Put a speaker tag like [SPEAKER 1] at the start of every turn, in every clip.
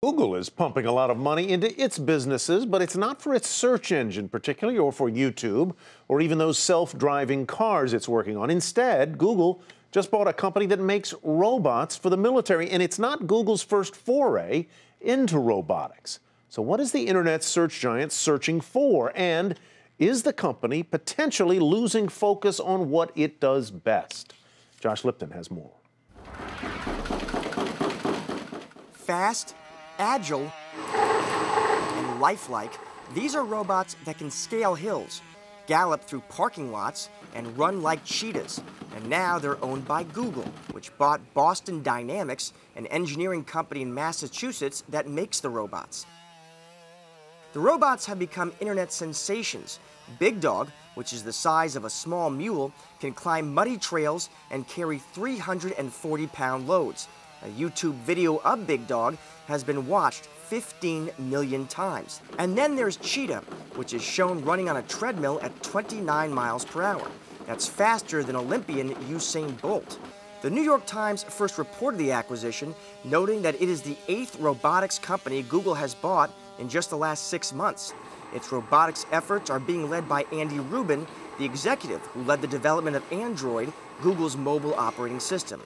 [SPEAKER 1] Google is pumping a lot of money into its businesses, but it's not for its search engine particularly, or for YouTube, or even those self-driving cars it's working on. Instead, Google just bought a company that makes robots for the military, and it's not Google's first foray into robotics. So what is the internet search giant searching for? And is the company potentially losing focus on what it does best? Josh Lipton has more.
[SPEAKER 2] Fast, agile, and lifelike, these are robots that can scale hills, gallop through parking lots, and run like cheetahs. And now they're owned by Google, which bought Boston Dynamics, an engineering company in Massachusetts that makes the robots. The robots have become internet sensations. Big Dog, which is the size of a small mule, can climb muddy trails and carry 340-pound loads. A YouTube video of Big Dog has been watched 15 million times. And then there's Cheetah, which is shown running on a treadmill at 29 miles per hour. That's faster than Olympian Usain Bolt. The New York Times first reported the acquisition, noting that it is the 8th robotics company Google has bought in just the last 6 months. Its robotics efforts are being led by Andy Rubin, the executive who led the development of Android, Google's mobile operating system.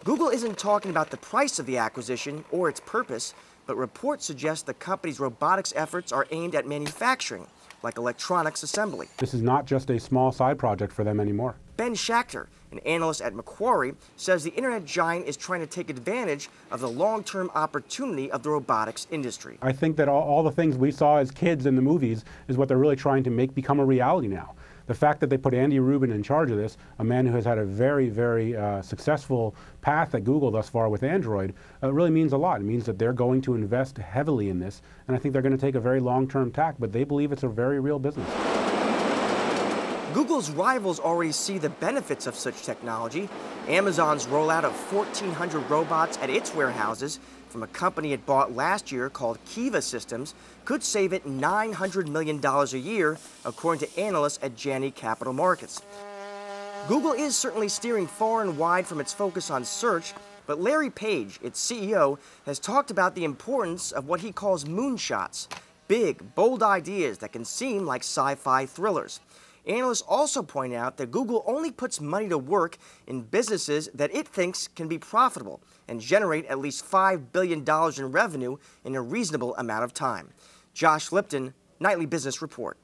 [SPEAKER 2] Google isn't talking about the price of the acquisition or its purpose, but reports suggest the company's robotics efforts are aimed at manufacturing, like electronics assembly.
[SPEAKER 3] This is not just a small side project for them anymore.
[SPEAKER 2] Ben Schachter, an analyst at Macquarie, says the internet giant is trying to take advantage of the long-term opportunity of the robotics industry.
[SPEAKER 3] I think that all the things we saw as kids in the movies is what they're really trying to make become a reality now. The fact that they put Andy Rubin in charge of this, a man who has had a very, very successful path at Google thus far with Android, really means a lot. It means that they're going to invest heavily in this, and I think they're going to take a very long-term tack, but they believe it's a very real business.
[SPEAKER 2] Google's rivals already see the benefits of such technology. Amazon's rollout of 1,400 robots at its warehouses from a company it bought last year called Kiva Systems could save it $900 million a year, according to analysts at Janney Capital Markets. Google is certainly steering far and wide from its focus on search, but Larry Page, its CEO, has talked about the importance of what he calls moonshots, big, bold ideas that can seem like sci-fi thrillers. Analysts also point out that Google only puts money to work in businesses that it thinks can be profitable and generate at least $5 billion in revenue in a reasonable amount of time. Josh Lipton, Nightly Business Report.